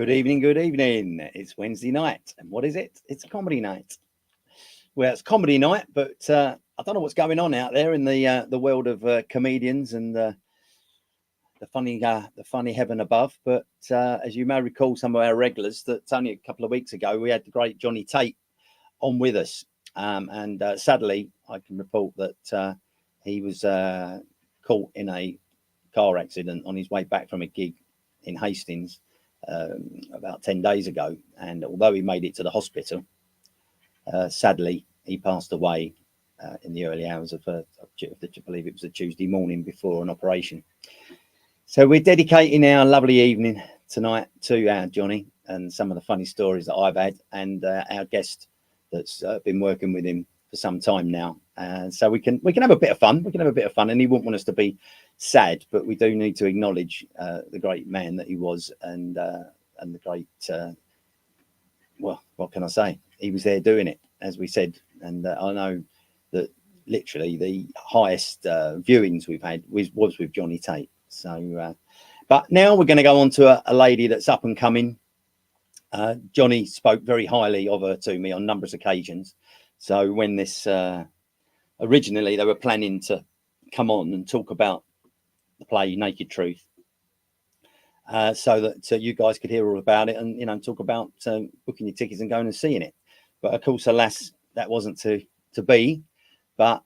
Good evening, good evening. It's Wednesday night. And what is it? It's comedy night. Well, it's comedy night, but I don't know what's going on out there in the world of comedians and the funny heaven above. But as you may recall, some of our regulars, that only a couple of weeks ago, we had the great Johnny Tate on with us. And sadly, I can report that he was caught in a car accident on his way back from a gig in Hastings about 10 days ago. And although he made it to the hospital, sadly, he passed away in the early hours of I believe it was a Tuesday morning before an operation. So we're dedicating our lovely evening tonight to our Johnny and some of the funny stories that I've had, and our guest that's been working with him for some time now. So we can have a bit of fun. We can have a bit of fun, and he wouldn't want us to be sad, but we do need to acknowledge the great man that he was, and the great well, what can I say? He was there doing it, as we said, and I know that literally the highest viewings we've had was with Johnny Tate. So, but now we're going to go on to a lady that's up and coming. Johnny spoke very highly of her to me on numerous occasions. So when this originally they were planning to come on and talk about the play Naked Truth, so that you guys could hear all about it and talk about booking your tickets and going and seeing it. But of course, alas, that wasn't to be. But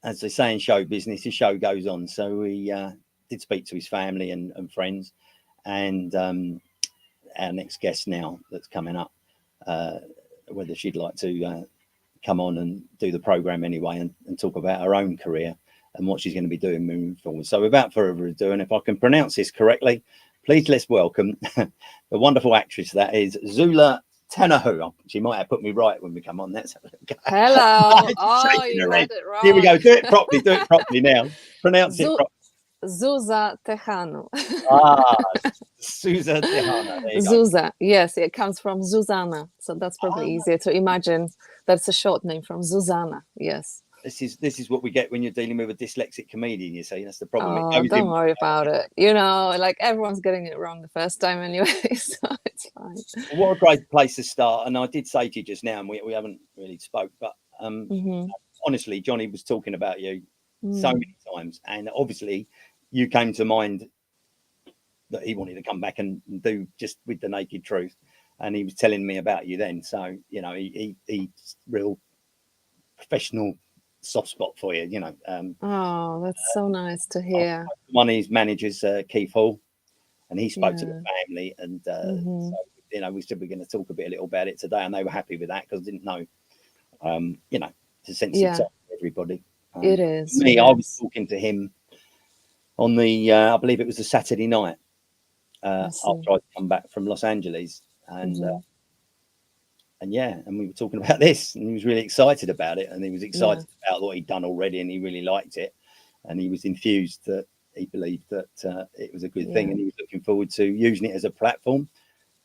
as they say in show business, the show goes on. So we did speak to his family and friends, and our next guest now that's coming up, whether she'd like to come on and do the program anyway and talk about her own career and what she's going to be doing moving forward. So without further ado, and if I can pronounce this correctly, please let's welcome the wonderful actress that is Zuza Tehanu. She might have put me right when we come on. That's hello. Oh, you got it wrong. Here we go. Do it properly. Do it properly now. Pronounce it properly. Zuza Tehanu. Zuza Tehanu. Zuza, yes, it comes from Zuzana, so that's probably easier to imagine. That's a short name from Zuzana. Yes. This is what we get when you're dealing with a dyslexic comedian. You see, that's the problem. Oh, don't worry about it. Like everyone's getting it wrong the first time anyway, so it's fine. Well, what a great place to start. And I did say to you just now, and we haven't really spoke, but honestly, Johnny was talking about you so many times, and obviously you came to mind that he wanted to come back and do just with the Naked Truth, and he was telling me about you then. So he's real professional soft spot for you, oh, that's so nice to hear. One of his managers, Keith Hall, and he spoke to the family, and so we said we're going to talk a little about it today, and they were happy with that because I didn't know, it's a sensitive time for everybody. It is. Me, I was talking to him on the I believe it was the Saturday night after I'd come back from Los Angeles, and we were talking about this, and he was really excited about it, and he was excited about what he'd done already, and he really liked it, and he was enthused that he believed that it was a good thing, and he was looking forward to using it as a platform,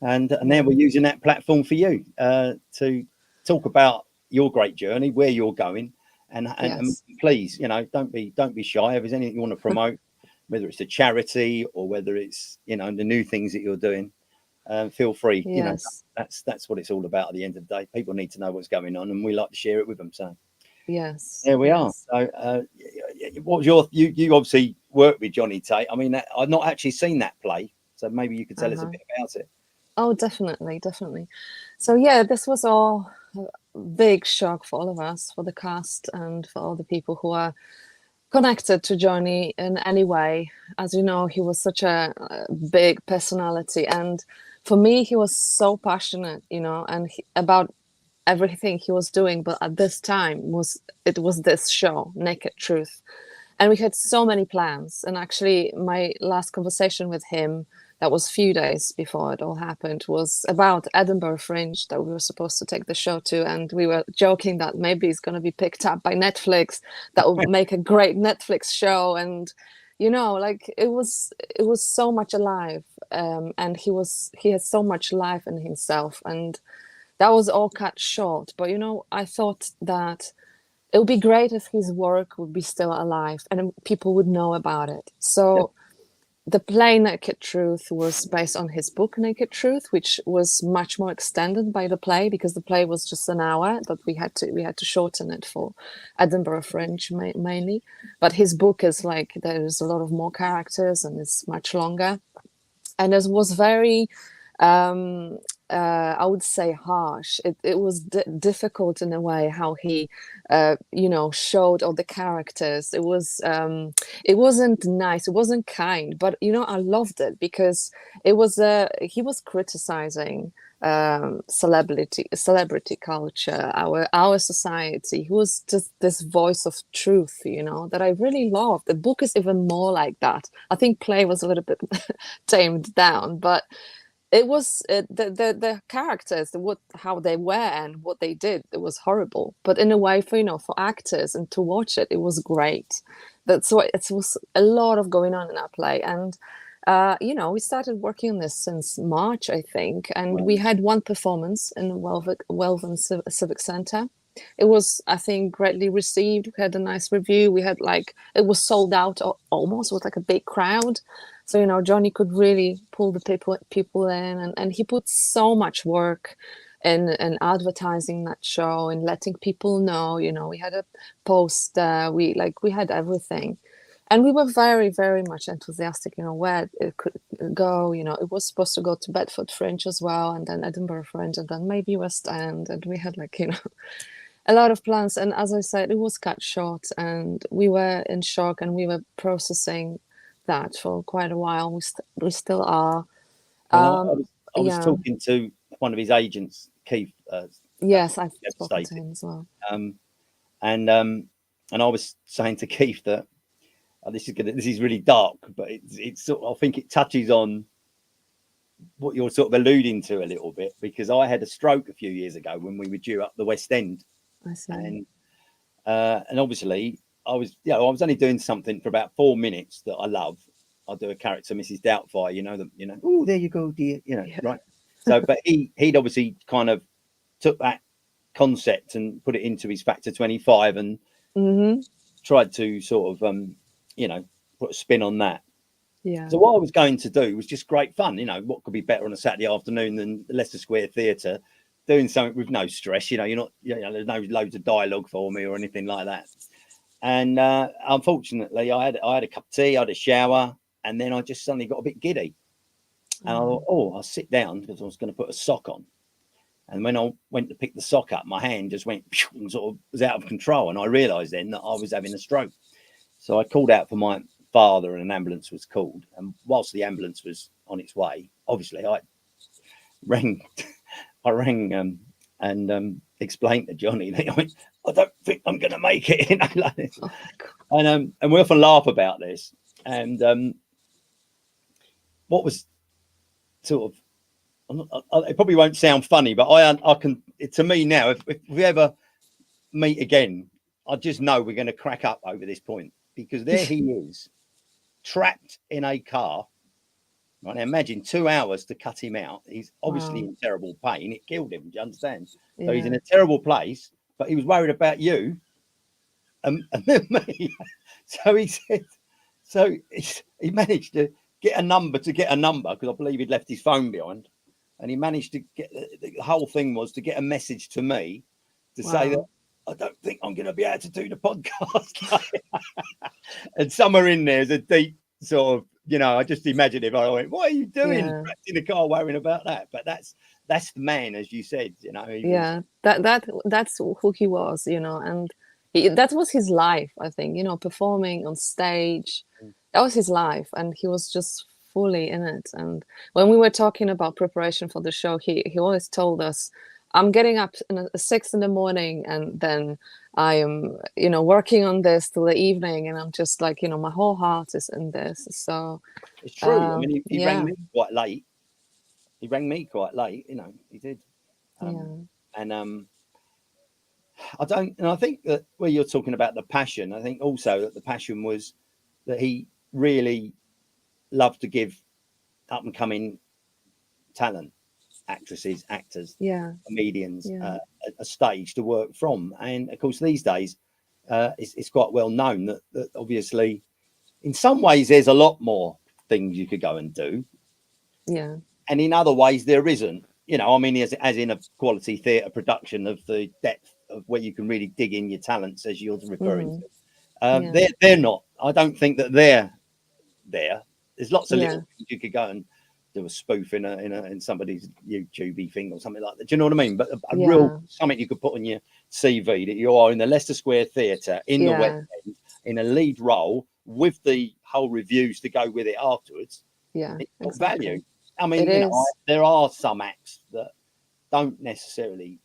and now we're using that platform for you to talk about your great journey, where you're going, and please, don't be shy. If there's anything you want to promote, whether it's a charity or whether it's the new things that you're doing, feel free. That's what it's all about at the end of the day. People need to know what's going on, and we like to share it with them. So there we are. So what was you obviously worked with Johnny Tate. I mean, I've not actually seen that play, so maybe you could tell us a bit about it. Oh, definitely. So this was all a big shock for all of us, for the cast and for all the people who are connected to Johnny in any way. As you know, he was such a big personality, and for me, he was so passionate, and about everything he was doing. But at this time, it was this show, Naked Truth, and we had so many plans. And actually, my last conversation with him, that was a few days before it all happened, was about Edinburgh Fringe that we were supposed to take the show to, and we were joking that maybe it's going to be picked up by Netflix. That would make a great Netflix show, and it was so much alive, and he has so much life in himself, and that was all cut short. But I thought that it would be great if his work would be still alive and people would know about it. So the play Naked Truth was based on his book Naked Truth, which was much more extended by the play, because the play was just an hour, but we had to shorten it for Edinburgh Fringe mainly. But his book is like, there's a lot of more characters and it's much longer, and it was very I would say harsh. It was difficult in a way how he, showed all the characters. It wasn't nice. It wasn't kind. But I loved it because it was he was criticizing celebrity culture, our society. He was just this voice of truth, that I really loved. The book is even more like that. I think play was a little bit tamed down, but it was the characters, how they were and what they did. It was horrible, but in a way, for actors and to watch it, it was great. That's why it was a lot of going on in that play, and we started working on this since March, I think, and we had one performance in Welvin Civic Centre. It was, I think, greatly received. We had a nice review. We had it was sold out almost, with like a big crowd. So, Johnny could really pull the people in, and he put so much work in advertising that show and letting people know. We had a poster, we had everything. And we were very, very much enthusiastic, where it could go. It was supposed to go to Bedford Fringe as well, and then Edinburgh Fringe, and then maybe West End. And we had a lot of plans. And as I said, it was cut short, and we were in shock, and we were processing that for quite a while. We still are. Well, I was talking to one of his agents, Keith. Yes, I've spoken to him as well. And I was saying to Keith that this is really dark, but it's sort of, I think it touches on what you're sort of alluding to a little bit, because I had a stroke a few years ago when we were due up the West End. I see. And obviously I was only doing something for about 4 minutes that I love. I do a character, Mrs. Doubtfire, oh, there you go, dear, right. So, but he'd obviously kind of took that concept and put it into his Factor 25 and tried to sort of, put a spin on that. Yeah. So what I was going to do was just great fun. What could be better on a Saturday afternoon than the Leicester Square Theatre, doing something with no stress. You're not, there's no loads of dialogue for me or anything like that. And unfortunately, I had a cup of tea, I had a shower, and then I just suddenly got a bit giddy. And I thought, I'll sit down, because I was going to put a sock on. And when I went to pick the sock up, my hand just went and sort of was out of control. And I realised then that I was having a stroke. So I called out for my father, and an ambulance was called. And whilst the ambulance was on its way, obviously I rang and explained to Johnny that I don't think I'm going to make it. And we often laugh about this. And what was sort of, it probably won't sound funny, but I can, to me now, if we ever meet again, I just know we're going to crack up over this point, because there he is, trapped in a car. Right, now imagine 2 hours to cut him out. He's obviously in terrible pain. It killed him. Do you understand? Yeah. So he's in a terrible place, but he was worried about you and me. So he said, he managed to get a number, because I believe he'd left his phone behind, and he managed to get the whole thing was to get a message to me to say that I don't think I'm going to be able to do the podcast. And somewhere in there is a deep sort of, I just imagine if I went, what are you doing in the car worrying about that? But that's the man, as you said, that's who he was, and that was his life, I think, performing on stage. That was his life, and he was just fully in it. And when we were talking about preparation for the show, he always told us, I'm getting up at 6 a.m, and then I am, working on this till the evening, and I'm just like, my whole heart is in this. So it's true. I mean, he rang me quite late. He did. And I think that where you're talking about the passion, I think also that the passion was that he really loved to give up and coming talent, actresses, actors, comedians, a stage to work from. And of course, these days, it's quite well known that obviously, in some ways, there's a lot more things you could go and do. Yeah. And in other ways, there isn't. You know, I mean, as in a quality theatre production of the depth of where you can really dig in your talents, as you're referring to. They're not. I don't think that they're there. There's lots of little things you could go and do a spoof in somebody's YouTube thing or something like that. Do you know what I mean? But a real something you could put on your CV that you are in the Leicester Square Theatre in the West End in a lead role with the whole reviews to go with it afterwards. Yeah, it's got exactly. value. I mean, you know, there are some acts that don't necessarily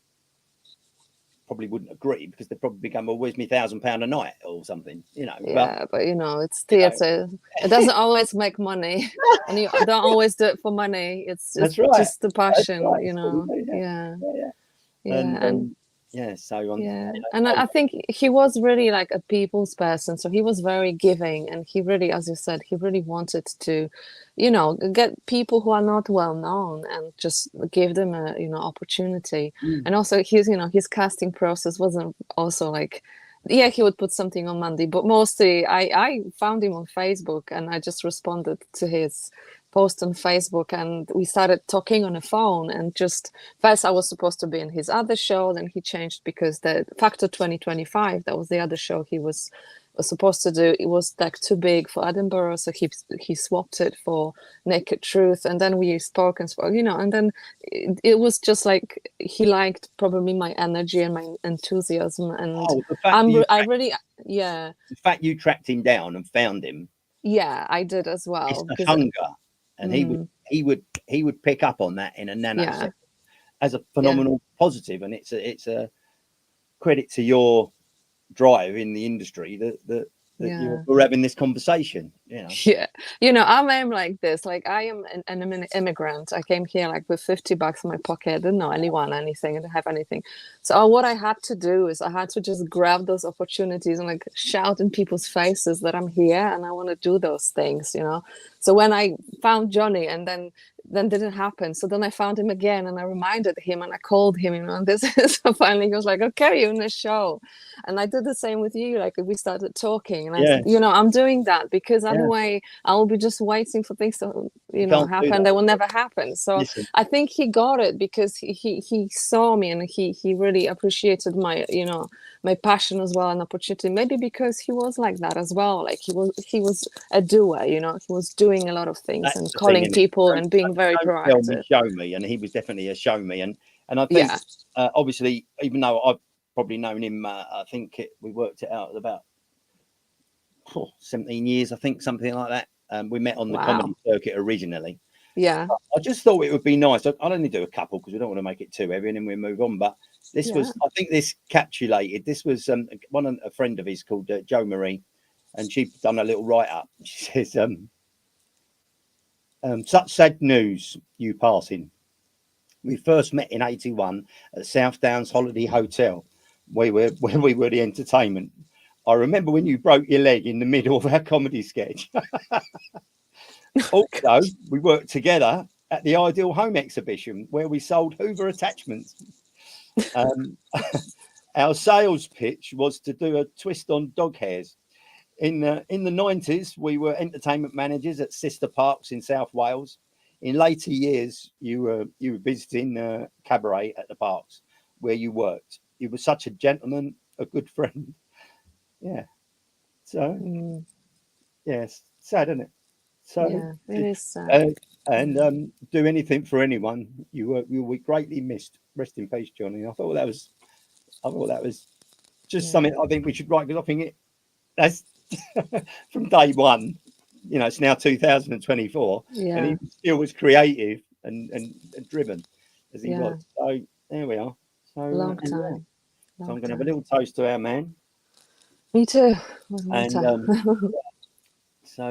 probably wouldn't agree because they probably become, well, where's me £1,000 a night or something, you know. But you know, it's theatre. It doesn't always make money, and you don't always do it for money. It's just the passion, you know. And I think he was really like a people's person, so he was very giving, and he really, as you said, he really wanted to, you know, get people who are not well known and just give them a, you know, opportunity. And also his casting process wasn't also like, he would put something on Monday, but mostly I found him on Facebook and I just responded to his post on Facebook, and we started talking on the phone. And just first I was supposed to be in his other show, then he changed because the Factor 2025, that was the other show he was supposed to do, it was like too big for Edinburgh, so he swapped it for Naked Truth. And then we spoke, you know, and then it was just like he liked probably my energy and my enthusiasm. And the fact you tracked him down and found him, I did as well. It's the hunger. And he would pick up on that in a nanosecond as a phenomenal positive, and it's a credit to your drive in the industry that you're having this conversation. You know. Yeah, you know, I'm like this. Like I am an immigrant. I came here like with $50 in my pocket. I didn't know anyone, anything, I didn't have anything. So what I had to do is I had to just grab those opportunities and like shout in people's faces that I'm here and I want to do those things, you know. So when I found Johnny and then didn't happen. So then I found him again and I reminded him and I called him, you know, and this is so finally he was like, okay, you're in the show. And I did the same with you. Like we started talking and I said, you know, I'm doing that because otherwise I will be just waiting for things to, you know, happen. They will never happen. So I think he got it because he saw me and he really appreciated my, you know, my passion as well and opportunity. Maybe because he was like that as well. Like he was a doer, you know, he was doing a lot of things and calling people and being very proactive. Show me, and he was definitely a show me, and I think obviously, even though I've probably known him, I think we worked it out at about 17 years, I think, something like that. We met on the comedy circuit originally. Yeah, I just thought it would be nice. I'd only do a couple because we don't want to make it too heavy, and then we move on. But this was, I think, this capsulated. This was a friend of his called Jo Marie, and she'd done a little write up. She says, such sad news, you passing. We first met in '81 at South Downs Holiday Hotel, where we were the entertainment. I remember when you broke your leg in the middle of our comedy sketch. Also, we worked together at the Ideal Home exhibition where we sold Hoover attachments. Our sales pitch was to do a twist on dog hairs. In the 90s, we were entertainment managers at sister parks in South Wales. In later years, you were visiting cabaret at the parks where you worked. You were such a gentleman, a good friend. Yeah. So, yes, sad, isn't it? So, it is sad. And do anything for anyone. You were greatly missed. Rest in peace, Johnny. I thought that was just something I think we should write, because I think that's from day one. You know, it's now 2024, and he still was creative and driven as he was. So there we are. So long time. So I'm going to have a little toast to our man. Me too. And so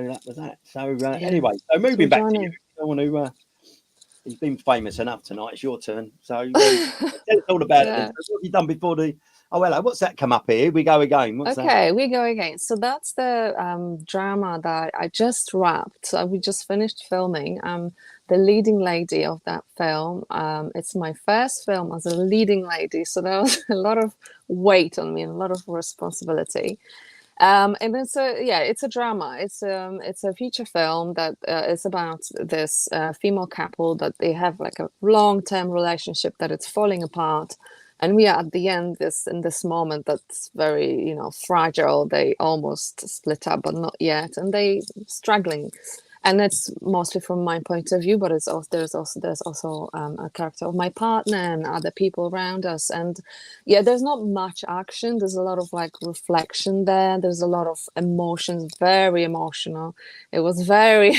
that was that. So anyway, so moving back to you. I want to. He's been famous enough tonight. It's your turn. So tell us all about it. So what have you done before the? Oh, hello. What's that come up here? We go again. What's that? We go again. So that's the drama that I just wrapped. So we just finished filming. I'm the leading lady of that film. It's my first film as a leading lady. So there was a lot of weight on me and a lot of responsibility. And it's a drama. It's a feature film that is about this female couple that they have like a long-term relationship that it's falling apart, and we are at the end in this moment that's very, you know, fragile. They almost split up, but not yet, and they struggling. And it's mostly from my point of view, but there's also a character of my partner and other people around us. And yeah, there's not much action. There's a lot of like reflection there. There's a lot of emotions, very emotional. It was very,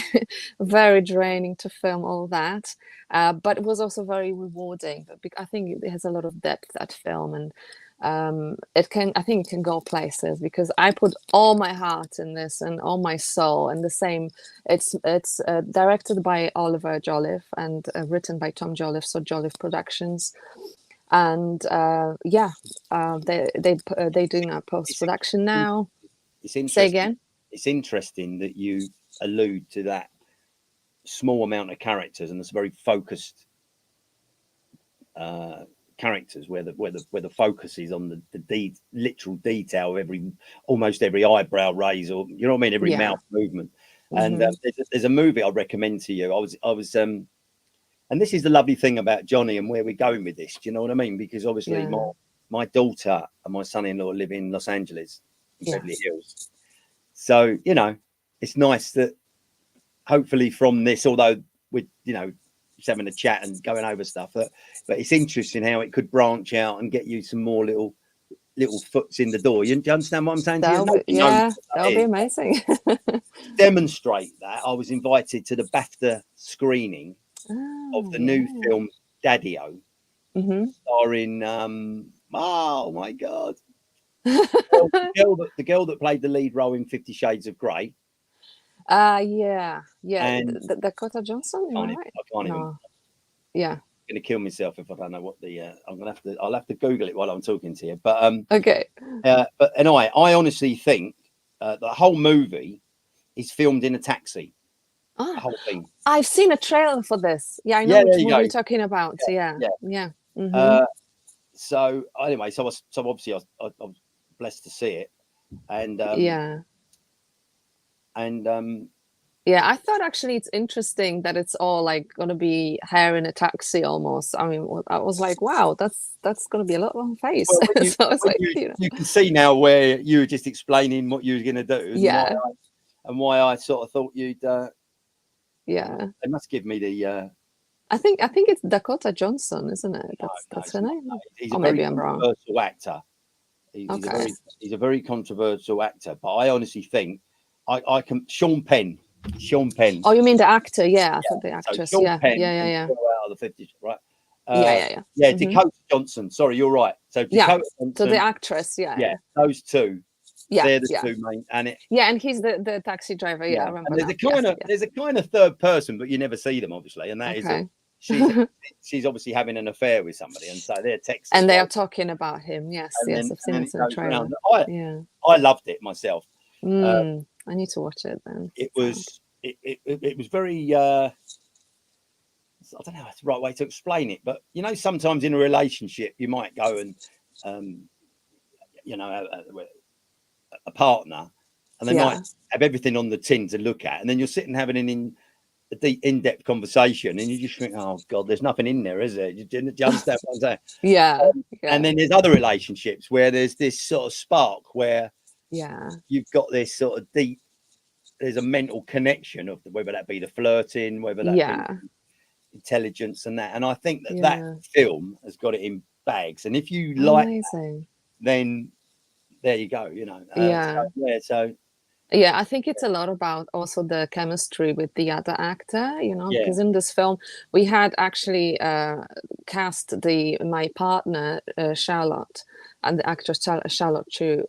very draining to film all that, but it was also very rewarding. I think it has a lot of depth, that film, and I think it can go places because I put all my heart in this and all my soul. And the same, it's directed by Oliver Jolliffe and written by Tom Jolliffe, so Jolliffe Productions. And they're doing a post production now. It's interesting. Say again. It's interesting that you allude to that small amount of characters, and it's very focused characters where the focus is on the literal detail of almost every eyebrow raise, or you know what I mean, every mouth movement. And there's a movie I recommend to you. I was and this is the lovely thing about Johnny and where we're going with this. Do you know what I mean? Because obviously my daughter and my son-in-law live in Los Angeles, in Beverly Hills. So, you know, it's nice that hopefully from this, although we're, you know, just having a chat and going over stuff, but it's interesting how it could branch out and get you some more little foots in the door. Do you understand what I'm saying? That'll be amazing. Demonstrate that. I was invited to the BAFTA screening of the new film Daddy-O, starring oh my god, the girl that played the lead role in 50 Shades of Grey. And Dakota Johnson. I can't even. Yeah, I'm gonna kill myself if I don't know what I'll have to Google it while I'm talking to you. But okay. But I honestly think the whole movie is filmed in a taxi. The whole thing. I've seen a trailer for this. Yeah, I know which movie you're talking about. Yeah. So anyway, so obviously I was blessed to see it, and I thought actually it's interesting that it's all like going to be hair in a taxi almost. I mean, I was like, wow, that's going to be a lot on face. Well, so it's like, you can see now where you were just explaining what you were going to do, and why I sort of thought you'd. They must give me the. I think it's Dakota Johnson, isn't it? That's her name. Or maybe I'm wrong. Controversial actor. He's a very controversial actor, but I honestly think I can. Sean Penn. Oh, you mean the actor? Yeah, I thought the actress. So yeah. Out of the 50s, right? Yeah. Dakota Johnson. Sorry, you're right. So Dakota Johnson. So the actress. Yeah. Those two. Yeah, they're the two main, and and he's the taxi driver. Yeah, I remember. And there's a kind of third person, but you never see them, obviously, and that is she's obviously having an affair with somebody, and so they're texting. And they are talking about him. Yes, I've seen it in the trailer. I loved it myself. I need to watch it then. It was very. I don't know if it's the right way to explain it, but you know, sometimes in a relationship, you might go and, you know, a partner, and they might have everything on the tin to look at, and then you're sitting having a deep, in-depth conversation, and you just think, oh god, there's nothing in there, is there? Do you understand what I'm saying? And then there's other relationships where there's this sort of spark where you've got this sort of deep, there's a mental connection of whether that be the flirting, whether that be intelligence and that. And I think that film has got it in bags. And if you like that, then there you go, you know. I think it's a lot about also the chemistry with the other actor, you know, because in this film we had actually cast my partner Charlotte, and the actress Charlotte Chu.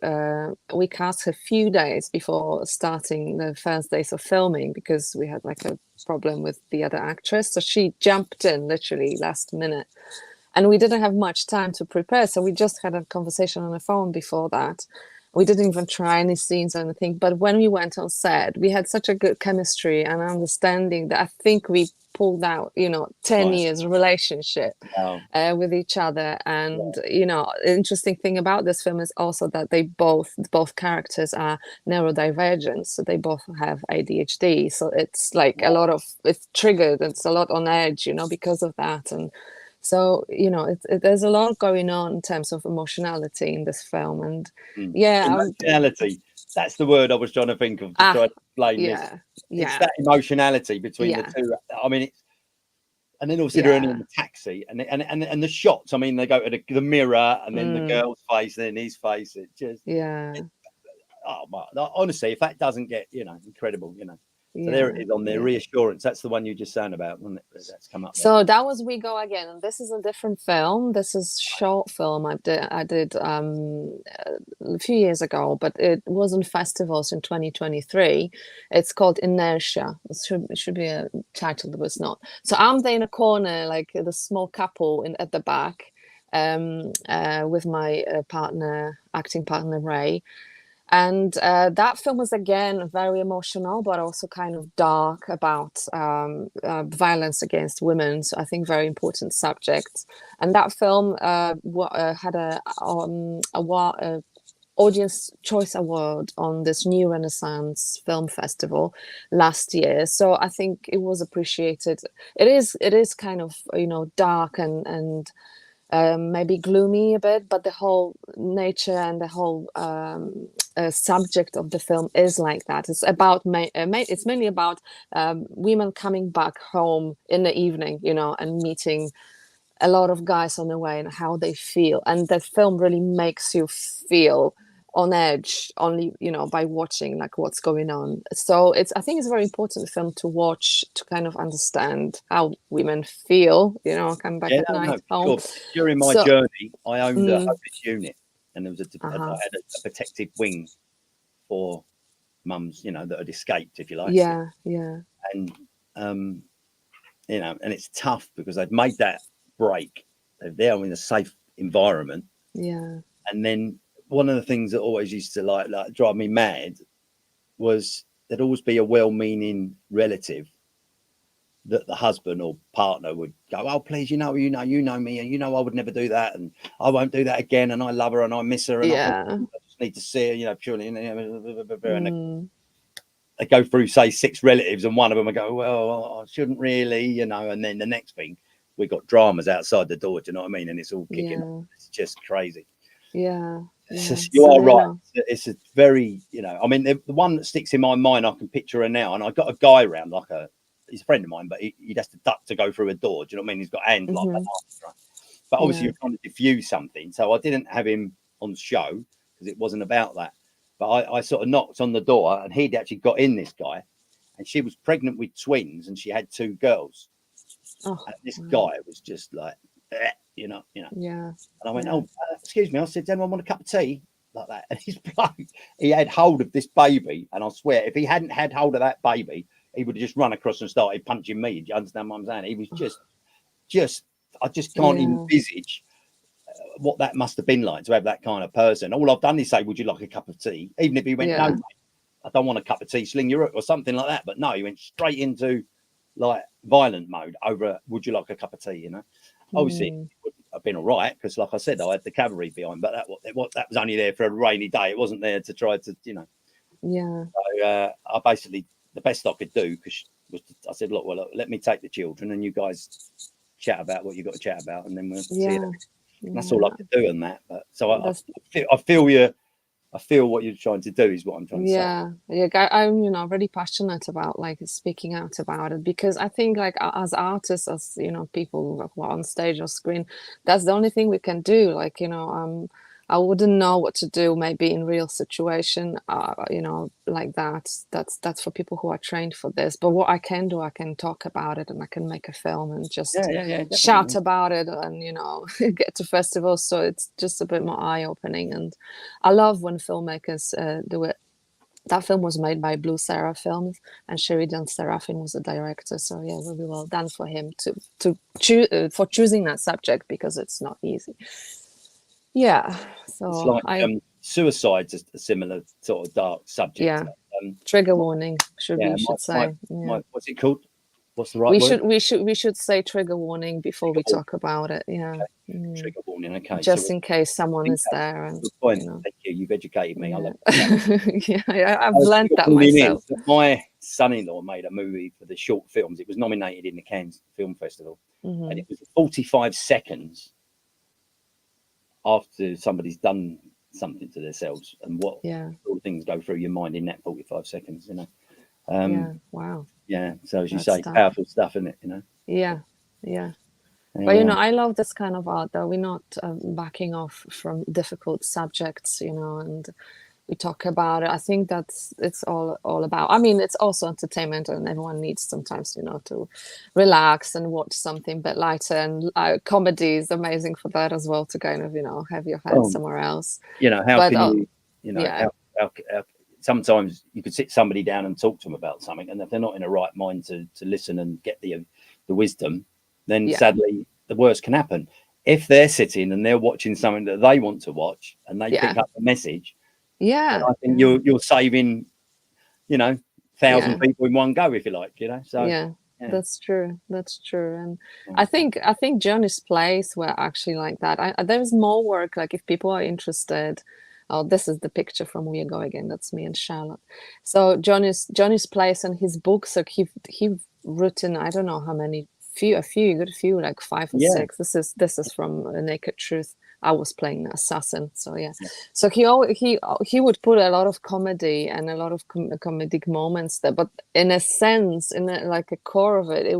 We cast her a few days before starting the first days of filming because we had like a problem with the other actress, so she jumped in literally last minute. And we didn't have much time to prepare, so we just had a conversation on the phone before that. We didn't even try any scenes or anything. But when we went on set, we had such a good chemistry and understanding that I think we pulled out, 10 Right. years relationship Wow. with each other. And, Yeah. the interesting thing about this film is also that both characters are neurodivergent. So they both have ADHD. So it's like a lot of, it's triggered. It's a lot on edge, because of that. And so, there's a lot going on in terms of emotionality in this film. And yeah, Emotionality. That's the word I was trying to think of to try to explain this. yeah, It's yeah, that emotionality between the yeah, two. I mean, it's, and then obviously they're only in yeah. the taxi, and the shots. I mean, they go to the mirror, and then the girl's face, then his face. It just, Yeah, oh my! Honestly, if that doesn't get incredible, So there it yeah, is on there. yeah. Reassurance. That's the one you just sang about, wasn't it? That's come up there. So that was We Go Again, and this is a different film. This is short film I did a few years ago, but it was in festivals in 2023. It's called Inertia. It should be a title, but it's not. So I'm there in a corner, like the small couple at the back, with my acting partner Ray. And that film was again very emotional, but also kind of dark about violence against women. So I think very important subject. And that film had a Audience Choice Award on this New Renaissance Film Festival last year. So I think it was appreciated. It is kind of dark and maybe gloomy a bit, but the whole nature and the whole subject of the film is like that. It's about it's mainly about women coming back home in the evening, and meeting a lot of guys on the way and how they feel. And the film really makes you feel on edge only by watching like what's going on. So I think it's a very important film to watch to kind of understand how women feel, come back Yeah, at night no, home. sure. During my So journey, I owned a mm, homeless unit, and there was I uh-huh. had a protective wing for mums, that had escaped, if you like. Yeah, yeah, And um, and it's tough because they've made that break. They're there in a safe environment, yeah, and then one of the things that always used to like drive me mad was there'd always be a well-meaning relative that the husband or partner would go, "Oh, please, you know me, and I would never do that, and I won't do that again, and I love her, and I miss her, and I yeah. just need to see her, purely." And Mm, they go through, say, 6 relatives, and one of them will go, "Well, I shouldn't really," and then the next thing, we got dramas outside the door. Do you know what I mean? And it's all kicking off. yeah, It's just crazy. yeah, It's yeah. just, you So are right. It's a very, I mean, the one that sticks in my mind, I can picture her now, and I got a guy around he's a friend of mine, but he has to duck to go through a door. Do you know what I mean? He's got hands like mm-hmm, bananas, right? But obviously, yeah, you're trying to diffuse something. So I didn't have him on the show because it wasn't about that. But I sort of knocked on the door, and he'd actually got in, this guy, and she was pregnant with twins, and she had 2 girls. oh, And this wow. guy was just like, Yeah, And I went, yeah, "Oh, excuse me." I said, "Does anyone want a cup of tea?" Like that. And his bloke, he had hold of this baby, and I swear, if he hadn't had hold of that baby, he would have just run across and started punching me. Do you understand what I'm saying? He was just, I just can't yeah, envisage what that must have been like to have that kind of person. All I've done is say, "Would you like a cup of tea?" Even if he went, "No, yeah, mate, I don't want a cup of tea, sling your hook," or something like that. But no, he went straight into like violent mode over, "Would you like a cup of tea?" Obviously, mm, it wouldn't have been all right because, like I said, I had the cavalry behind, but that was only there for a rainy day. It wasn't there to try to, yeah, So I basically, the best I could do, I said, "Look, let me take the children, and you guys chat about what you got to chat about, and then we'll see it." yeah, And that's all I yeah. could do on that. But so That's I feel you. I feel what you're trying to do is what I'm trying to say. Yeah, yeah. I'm, really passionate about like speaking out about it because I think like as artists, as people who are on stage or screen, that's the only thing we can do. Like, I wouldn't know what to do maybe in real situation, like that. That's for people who are trained for this. But what I can do, I can talk about it and I can make a film and Yeah, just yeah, shout definitely. about it and get to festivals. So it's just a bit more eye opening and. I love when filmmakers do it. That film was made by Blue Sarah Films, and Sheridan Serafin was the director. So yeah, really well done for him to choose for choosing that subject because it's not easy. Yeah. It's So like I suicide's a similar sort of dark subject. Yeah. Trigger warning. We should say. What's it called? What's the right word? We should say trigger warning before we talk about it. Yeah. Okay. Trigger warning. Okay. Just in case someone is there. And, good point. Thank you. You've educated me. Yeah. I love that. Yeah, I've learned that myself. My son-in-law made a movie for the short films. It was nominated in the Cannes Film Festival, and it was 45 seconds after somebody's done something to themselves, and what all things go through your mind in that 45 seconds, you know. Wow. Yeah, so as you say, powerful stuff, isn't it, you know? Yeah. But you know, I love this kind of art though. We're not backing off from difficult subjects, you know, and we talk about it. I think it's all about, I mean, it's also entertainment, and everyone needs sometimes, you know, to relax and watch something a bit lighter, and comedy is amazing for that as well, to kind of, you know, have your head somewhere else. You know, how can you know, how sometimes you could sit somebody down and talk to them about something, and if they're not in the right mind to listen and get the wisdom, then sadly the worst can happen. If they're sitting and they're watching something that they want to watch, and they pick up the message, I think you're saving, you know, 1,000 people in one go, if you like, you know. So that's true. And I think Johnny's plays were actually like that. There's more work, like if people are interested. Oh, this is the picture from We Go Again. That's me and Charlotte. So Johnny's plays and his books, like he written, I don't know how many, a few, like 5 or 6. This is from Naked Truth. I was playing the assassin, so so he would put a lot of comedy and a lot of comedic moments there, but in a sense, like a core of it, they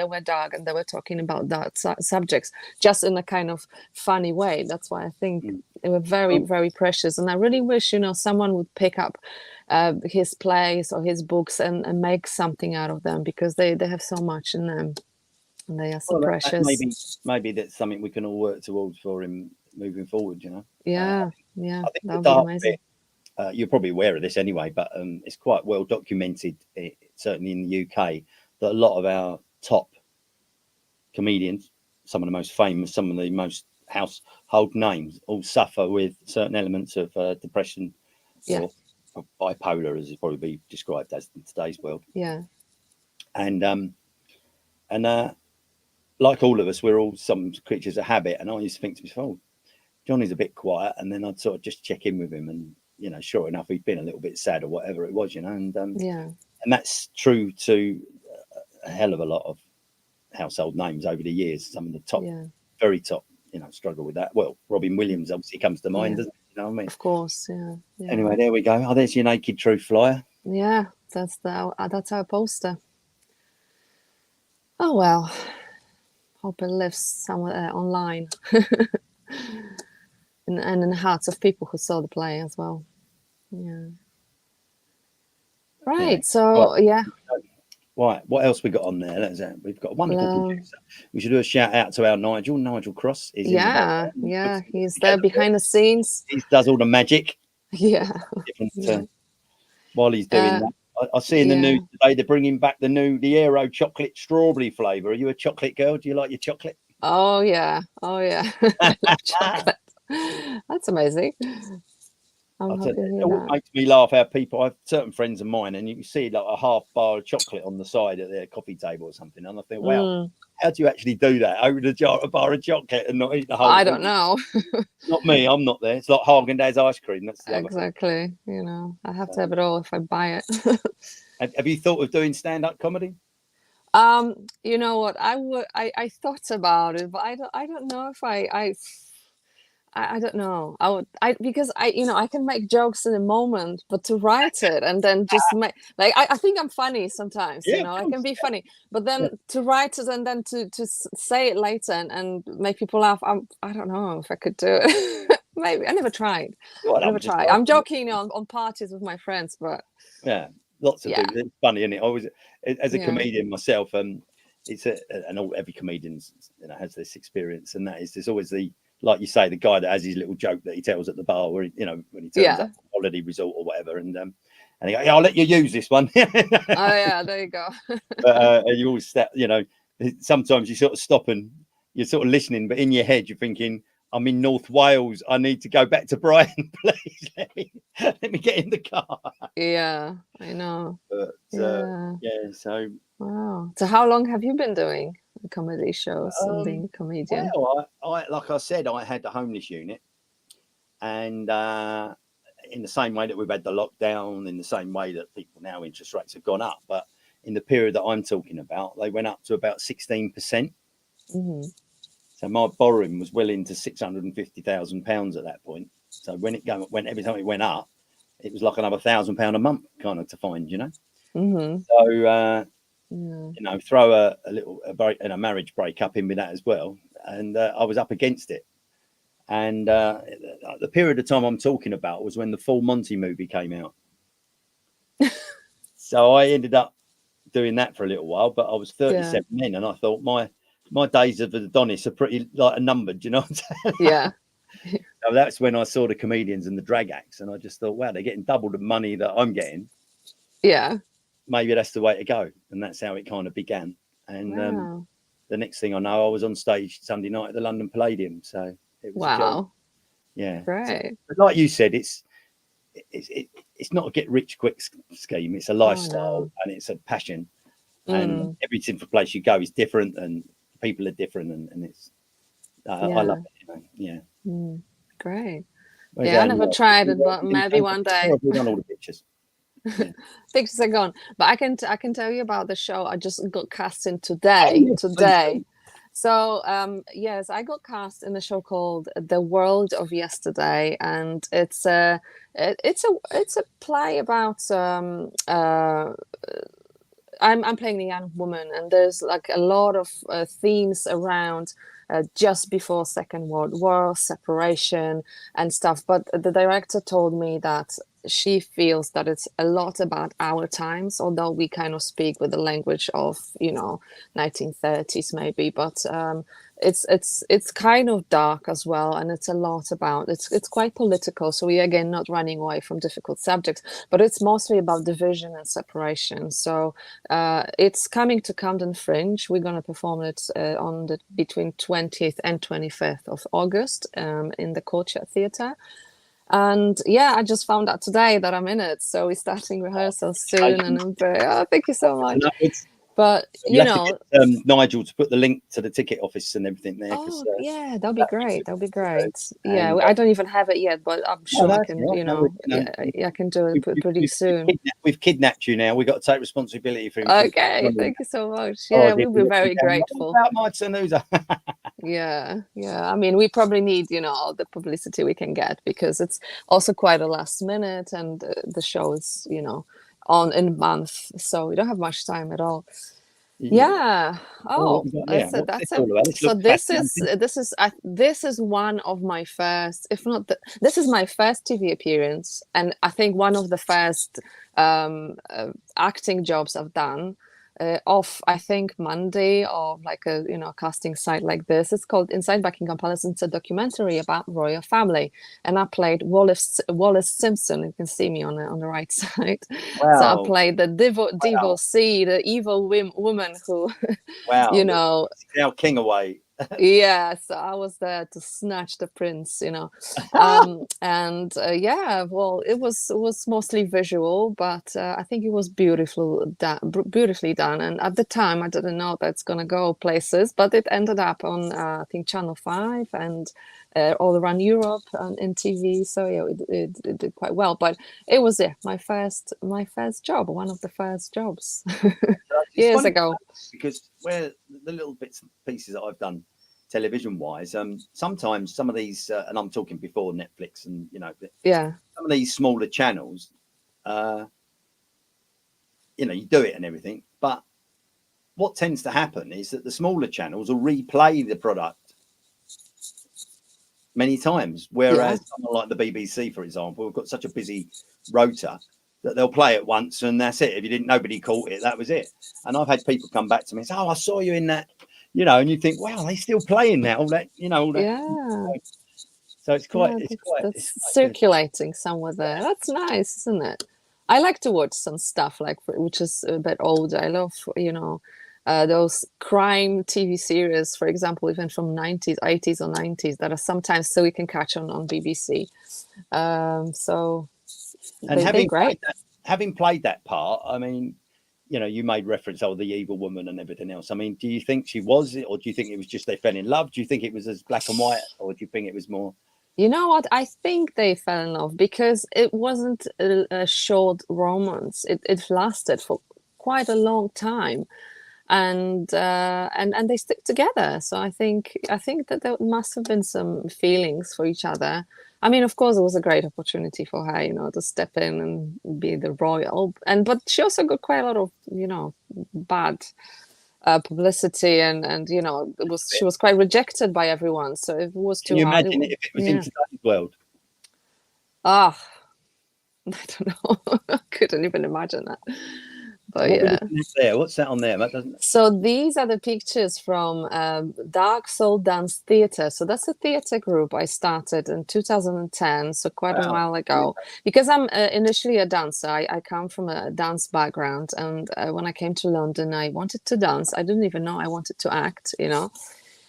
were dark, and they were talking about dark subjects, just in a kind of funny way. That's why I think they were very, very precious, and I really wish, you know, someone would pick up his plays or his books and make something out of them, because they have so much in them, and they are so precious. Maybe that's something we can all work towards for him moving forward, you know. I think that would be amazing. You're probably aware of this anyway, but it's quite well documented, certainly in the UK, that a lot of our top comedians, some of the most famous, some of the most household names, all suffer with certain elements of depression or bipolar, as it probably be described as in today's world. And like all of us, we're all some creatures of habit, and I used to think to myself, oh, Johnny's a bit quiet, and then I'd sort of just check in with him, and, you know, sure enough, he'd been a little bit sad or whatever it was, you know, and and that's true to a hell of a lot of household names over the years. Some of the top, very top, you know, struggle with that. Well, Robin Williams obviously comes to mind, doesn't it? You know what I mean? Of course, Anyway, there we go. Oh, there's your Naked Truth flyer. Yeah, that's our poster. Oh well, hope it lives somewhere online. And in the hearts of people who saw the play as well. Right. So Right. What else we got on there? We've got a wonderful producer. We should do a shout out to our Nigel Cross. Is he's there behind the scenes. He does all the magic. While he's doing that, I see in the news today they're bringing back the Aero chocolate strawberry flavour. Are you a chocolate girl? Do you like your chocolate? Oh yeah. I love chocolate. That's amazing. It always makes me laugh how people, I have certain friends of mine, and you can see like a half bar of chocolate on the side of their coffee table or something, and I think, wow, how do you actually do that? Open a bar of chocolate and not eat the whole I thing? don't know. Not me, I'm not there. It's like Haagen-Dazs ice cream. That's exactly. You know, I have to have it all if I buy it. Have you thought of doing stand-up comedy? You know what, I thought about it, but I don't know if I don't know. Because I can make jokes in a moment, but to write it and then just make, like, I think I'm funny sometimes, you know, I can be funny, but then to write it and then to say it later and make people laugh, I don't know if I could do it. Maybe I never tried. I'm joking on parties with my friends, but lots of things. It's funny, isn't it? I was, as a comedian myself, it's every comedian, you know, has this experience, and that is, there's always like you say, the guy that has his little joke that he tells at the bar, where you know, when he turns up holiday resort or whatever, and he goes, I'll let you use this one. Oh yeah, there you go. But you always, you know, sometimes you sort of stop and you're sort of listening, but in your head you're thinking, I'm in North Wales. I need to go back to Brighton, please. Let me get in the car. Yeah, I know. But Yeah. so Wow. So how long have you been doing comedy shows and being a comedian? well, I like I said, I had the homeless unit, and in the same way that we've had the lockdown, in the same way that people now interest rates have gone up, but in the period that I'm talking about, they went up to about 16%. Mm-hmm. So my borrowing was well into £650,000 at that point. So when every time it went up, it was like another £1,000 a month kind of to find, you know. Mm-hmm. So you know, throw a marriage breakup in with that as well, and I was up against it. And the period of time I'm talking about was when the Full Monty movie came out. So I ended up doing that for a little while, but I was 37 then, and I thought my days of Adonis are pretty like numbered, you know what I'm saying? Yeah. So that's when I saw the comedians and the drag acts, and I just thought, wow, they're getting double the money that I'm getting. Yeah. Maybe that's the way to go, and that's how it kind of began. And Wow. the next thing I know, I was on stage Sunday night at the London Palladium. So it was a joke. Yeah, Great. So, like you said, it's not a get rich quick scheme. It's a lifestyle and it's a passion, and every single place you go is different, and people are different, and it's I love it. You know? Yeah. Great. Whereas I never tried it, but maybe one day. We've done all the pictures. Yeah. Pictures are gone, but I can tell you about the show. I just got cast in today. So yes, I got cast in a show called The World of Yesterday, and it's a play about I'm playing a young woman, and there's like a lot of themes around just before Second World War, separation and stuff. But the director told me that she feels that it's a lot about our times, although we kind of speak with the language of 1930s maybe, but it's kind of dark as well, and it's a lot about it's quite political. So we again not running away from difficult subjects, but it's mostly about division and separation. So it's coming to Camden Fringe. We're going to perform it on between 20th and 25th of August in the Courtyard Theatre. And I just found out today that I'm in it, so we're starting rehearsals soon. And I'm thank you so much. But you know, to get, Nigel to put the link to the ticket office and everything there. That'll be great. That'll be great. And, I don't even have it yet, but I'm sure I can. I can do it pretty soon. We've kidnapped you now. We've got to take responsibility for. Okay, thank you so much. Yeah, we'll be very grateful. About my Tanuza. Yeah. I mean, we probably need all the publicity we can get, because it's also quite a last minute, and the show is on in a month, so we don't have much time at all. That's it. So this is one of my first, if not this is my first TV appearance, and I think one of the first acting jobs I've done. Off, I think Monday, or like a casting site like this. It's called Inside Buckingham Palace. It's a documentary about royal family, and I played Wallace Simpson. You can see me on the right side. Wow. So I played the divorcee, the evil woman who, now king away. So I was there to snatch the prince, well, it was mostly visual, but I think it was beautifully done. And at the time, I didn't know that's gonna go places, but it ended up on I think Channel 5 and all around Europe and in TV. So it did quite well. But it was my first job, one of the first jobs years ago. Because where the little bits and pieces that I've done television wise, sometimes some of these, and I'm talking before Netflix, and some of these smaller channels, you do it and everything, but what tends to happen is that the smaller channels will replay the product many times, whereas someone like the BBC, for example, have got such a busy rota that they'll play it once and that's it. If nobody caught it, that was it. And I've had people come back to me and say, "Oh, I saw you in that," and you think, "Wow, they still playing that? All that." So it's quite. It's circulating somewhere there. That's nice, isn't it? I like to watch some stuff which is a bit older. I love, those crime TV series, for example, even from 90s, 80s or 90s, that are sometimes still you can catch on BBC. So And they're great. Having played that part, I mean, you know, you made reference, the evil woman and everything else. I mean, do you think she was, or do you think it was just they fell in love? Do you think it was as black and white, or do you think it was more? You know what? I think they fell in love because it wasn't a short romance. It lasted for quite a long time, and they stick together. So I think that there must have been some feelings for each other. I mean, of course, it was a great opportunity for her, you know, to step in and be the royal. But she also got quite a lot of, you know, bad publicity, and you know, she was quite rejected by everyone. So it was too Can you hard. imagine if it was in today's world? Ah, I don't know. I couldn't even imagine that. But yeah, what's that on there? That doesn't. So these are the pictures from Dark Soul Dance Theatre. So that's a theatre group I started in 2010, so quite a while ago. Because I'm initially a dancer. I come from a dance background, and when I came to London, I wanted to dance. I didn't even know I wanted to act, you know.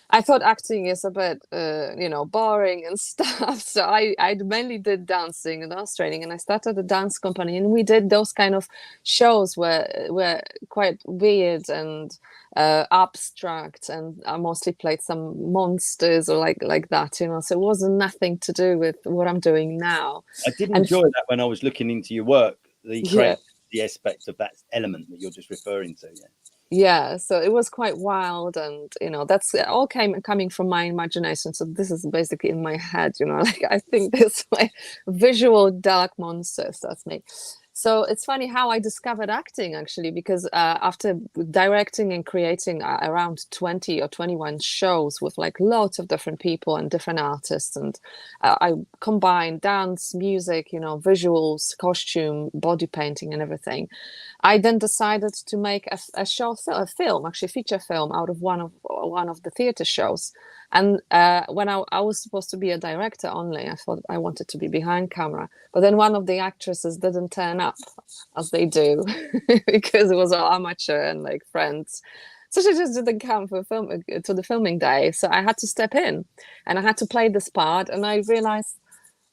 I thought acting is a bit, you know, boring and stuff. So I mainly did dancing and dance training, and I started a dance company, and we did those kind of shows where were quite weird and abstract, and I mostly played some monsters or like that, you know. So it wasn't nothing to do with what I'm doing now. I did enjoy that when I was looking into your work, the aspect of that element that you're just referring to. Yeah, so it was quite wild, and you know, that's all coming from my imagination. So this is basically in my head, you know, like I think this way, visual dark monsters, that's me. So it's funny how I discovered acting, actually, because after directing and creating around 20 or 21 shows with like lots of different people and different artists, and I combined dance, music, you know, visuals, costume, body painting and everything. I then decided to make a film, actually a feature film, out of one of the theatre shows. And when I was supposed to be a director only, I thought I wanted to be behind camera. But then one of the actresses didn't turn up, as they do, because it was all amateur and like friends. So she just didn't come to the filming day. So I had to step in, and I had to play this part. And I realized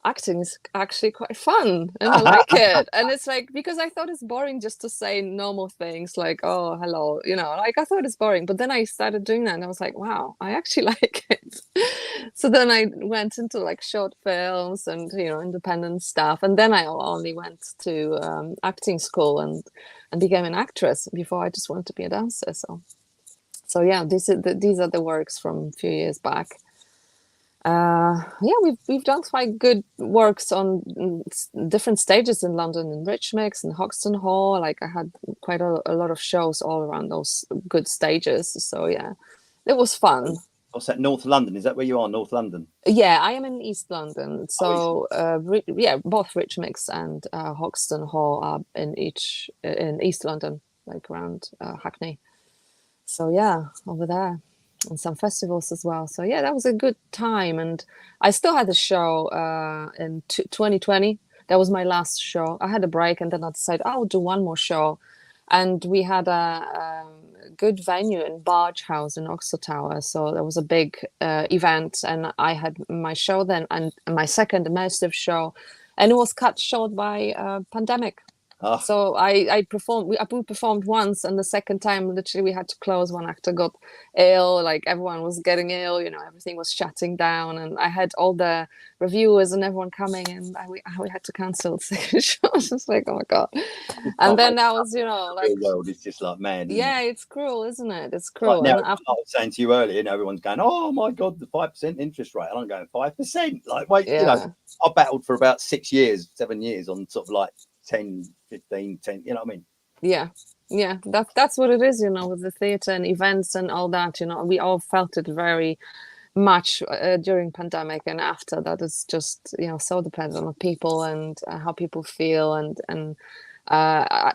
acting is actually quite fun, and I like it. And it's like, because I thought it's boring just to say normal things like, oh, hello, you know, like I thought it's boring. But then I started doing that, and I was like, wow, I actually like it. So then I went into like short films and, you know, independent stuff. And then I only went to acting school and became an actress. Before, I just wanted to be a dancer. So yeah, these are the works from a few years back. Yeah, we've done quite good works on different stages in London, in Rich Mix and Hoxton Hall. Like I had quite a lot of shows all around those good stages. So yeah, it was fun. What's that? North London? Is that where you are? North London? Yeah, I am in East London. So yeah, both Rich Mix and Hoxton Hall are in East London, like around Hackney. So yeah, over there. And some festivals as well. So yeah, that was a good time. And I still had a show in 2020. That was my last show. I had a break, and then I decided I'll do one more show. And we had a good venue in Barge House in Oxford Tower. So there was a big event, and I had my show then, and my second immersive show, and it was cut short by pandemic. So I performed. We performed once, and the second time, literally, we had to close. One actor got ill. Like everyone was getting ill. You know, everything was shutting down, and I had all the reviewers and everyone coming, and we had to cancel the second show. I was just like, oh my god! And then I was, you know, like, the world is just like mad. Yeah, it's cruel, isn't it? It's cruel. Like now, I was saying to you earlier, and everyone's going, "Oh my god, the 5% interest rate!" And I'm going 5%. Like, wait, you know, I battled for about 7 years on sort of like 10, 15, 10, you know what I mean? Yeah, that's what it is, you know, with the theatre and events and all that. You know, we all felt it very much during pandemic, and after that, it's just, you know, so dependent on people and how people feel, and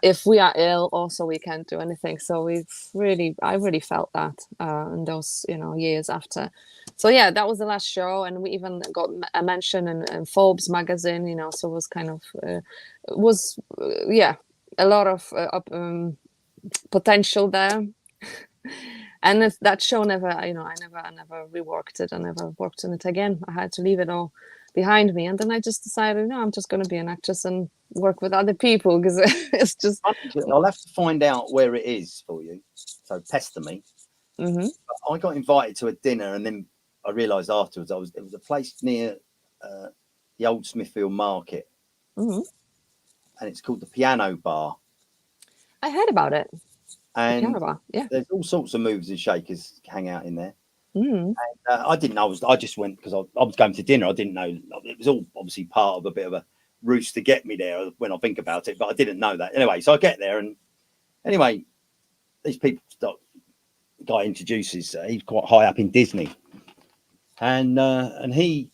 if we are ill also we can't do anything. So I really felt that in those, you know, years after. So yeah, that was the last show, and we even got a mention in Forbes magazine, you know. So it was kind of yeah, a lot of potential there. And that show never, I never reworked it. I never worked on it again. I had to leave it all behind me. And then I just decided, no, I'm just going to be an actress and work with other people, because it's just. I'll have to find out where it is for you. So pester me. Mm-hmm. I got invited to a dinner, and then I realised afterwards it was a place near the old Smithfield Market, Mm-hmm. and it's called the Piano Bar. I heard about it. And Piano bar, yeah. There's all sorts of movers and shakers hang out in there. Mm-hmm. And, I didn't know. I just went because I was going to dinner. I didn't know it was all obviously part of a bit of a ruse to get me there. When I think about it, but I didn't know that anyway. So I get there, and anyway, these people start. The guy introduces. He's quite high up in Disney, and he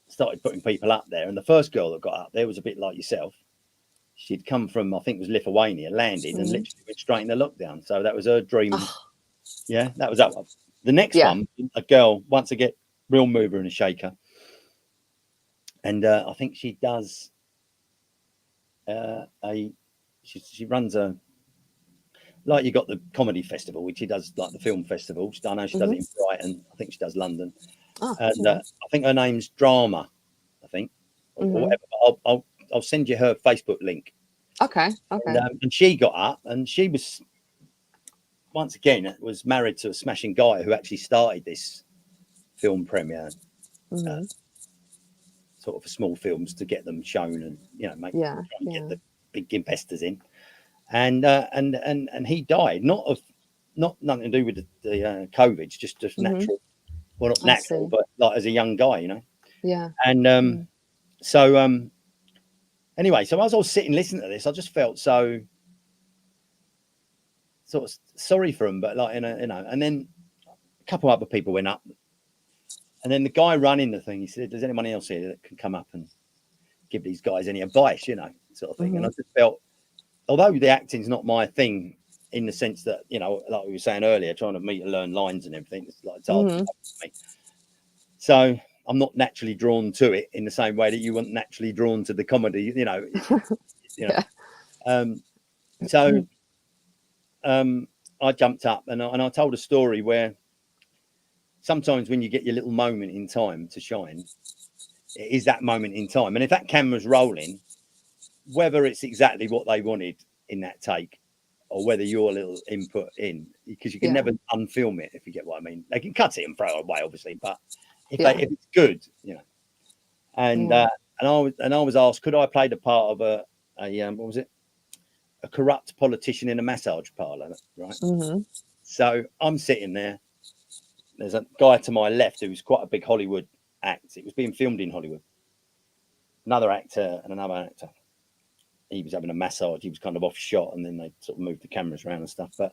started putting people up there. And the first girl that got up there was a bit like yourself. She'd come from, I think it was Lithuania, landed and literally went straight into lockdown. So that was her dream. Oh. Yeah, that was that one. The next one, a girl, once again, real mover and a shaker. And I think she does she runs a, like you got the comedy festival, which she does like the film festival. I know she does it in Brighton. I think she does London. Oh, and I think her name's Drama, I think, or whatever. I'll send you her Facebook link. Okay. And she got up, and she was, once again, was married to a smashing guy who actually started this film premiere, sort of for small films to get them shown and get the big investors in. And he died, not nothing to do with the COVID, just natural. Well, not natural, but like as a young guy, Yeah. And so anyway, so as I was sitting listening to this, I just felt so sort of sorry for him, but like and then a couple of other people went up, and then the guy running the thing, he said, "Does anyone else here that can come up and give these guys any advice?" Sort of thing. And I just felt, although the acting's not my thing, in the sense that like we were saying earlier, trying to meet and learn lines and everything, it's like it's hard for me. So I'm not naturally drawn to it in the same way that you weren't naturally drawn to the comedy, So I jumped up and I told a story where sometimes when you get your little moment in time to shine, it is that moment in time. And if that camera's rolling, whether it's exactly what they wanted in that take, or whether your little input in, because you can never unfilm it, if you get what I mean. They can cut it and throw it away, obviously, but if it's good, And I was asked, could I play the part of a what was it? A corrupt politician in a massage parlor, right? So I'm sitting there. There's a guy to my left who's quite a big Hollywood act. It was being filmed in Hollywood. Another actor and another actor. He was having a massage. He was kind of off shot, and then they sort of moved the cameras around and stuff. But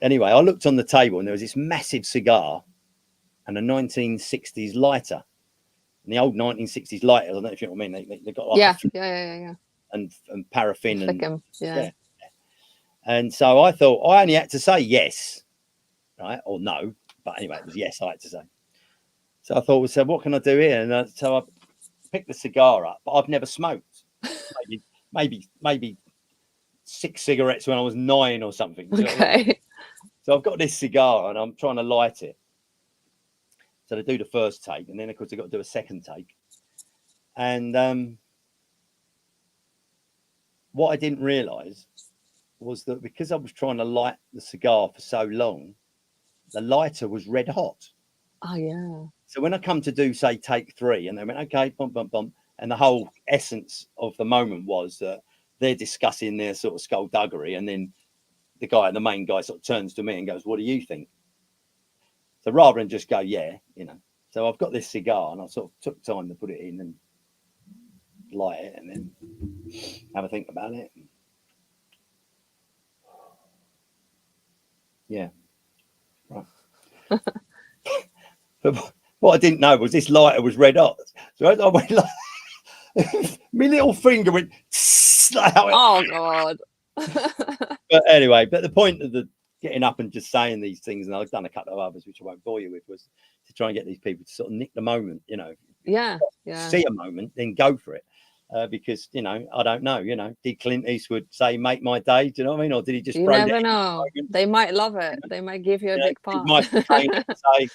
anyway, I looked on the table, and there was this massive cigar and a 1960s lighter. And the old 1960s lighters, I don't know if you know what I mean. They got like and paraffin and And so I thought I only had to say yes, right, or no, but anyway, it was yes I had to say. So I thought, so what can I do here? And so I picked the cigar up, but I've never smoked. maybe 6 cigarettes when I was 9 or something. Okay. So I've got this cigar and I'm trying to light it. So they do the first take, and then of course they've got to do a second take. And what I didn't realise was that because I was trying to light the cigar for so long, the lighter was red hot. Oh yeah. So when I come to do, say, take 3, and they went, okay, bump, bump, bump, and the whole essence of the moment was that they're discussing their sort of skullduggery, and then the main guy sort of turns to me and goes, what do you think? So rather than just go, yeah, so I've got this cigar, and I sort of took time to put it in and light it and then have a think about it. Yeah. Right. But what I didn't know was this lighter was red hot. So as I went like, my little finger went, oh God. But anyway, but the point of the getting up and just saying these things, and I've done a couple of others, which I won't bore you with, was to try and get these people to sort of nick the moment, Yeah. See a moment, then go for it. because, you know, I don't know, you know, did Clint Eastwood say "make my day"? Do you know what I mean? Or did he just? You never know. They might love it. They might give you a big part. Michael Caine say,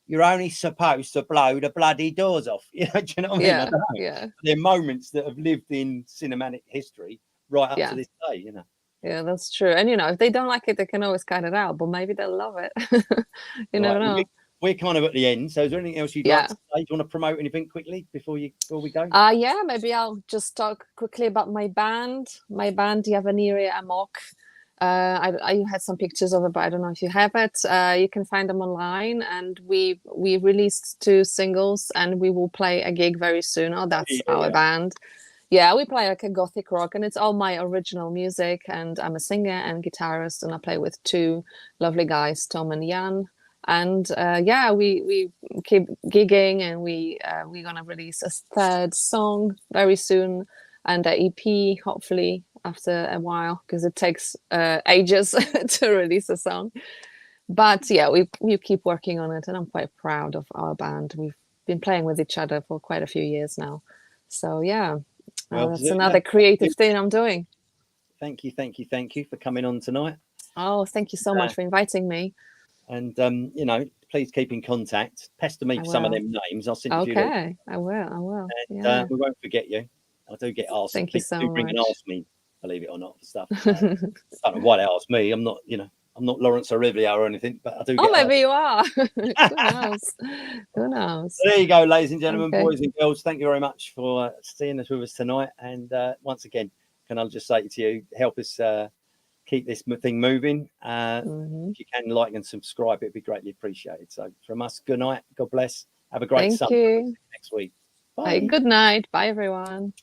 "You're only supposed to blow the bloody doors off." You know, do you know what I mean? I don't know. Yeah. They're moments that have lived in cinematic history right up to this day. You know. Yeah, that's true. And you know, if they don't like it, they can always cut it out. But maybe they'll love it. You never know. We're kind of at the end. So, is there anything else you'd like to say? Do you want to promote anything quickly before we go? Yeah, maybe I'll just talk quickly about my band. My band, Yavaniri Amok. I had some pictures of it, but I don't know if you have it. You can find them online, and we released 2 singles, and we will play a gig very soon. Oh, that's our band. Yeah, we play like a gothic rock, and it's all my original music. And I'm a singer and guitarist, and I play with 2 lovely guys, Tom and Jan. And we keep gigging, and we're gonna release a 3rd song very soon, and an EP hopefully after a while, because it takes ages to release a song. But yeah, we keep working on it, and I'm quite proud of our band. We've been playing with each other for quite a few years now. So yeah, that's another creative thing I'm doing. Thank you for coming on tonight. Oh, thank you so much for inviting me. And you know, please keep in contact. Pester me for some of them names. I'll send you. Okay, I will. And we won't forget you. I do get asked. Thank you so much. And ask me, believe it or not, for stuff. I don't know why they ask me. I'm not, you know, I'm not Laurence Olivier or anything, but I do. Oh, maybe you are. Who knows? So there you go, ladies and gentlemen, boys and girls. Thank you very much for staying with us tonight. And once again, can I just say to you, help us keep this thing moving. If you can like and subscribe, it'd be greatly appreciated. So from us, good night. God bless. Have a great summer. Next week. Bye. Good night. Bye, everyone.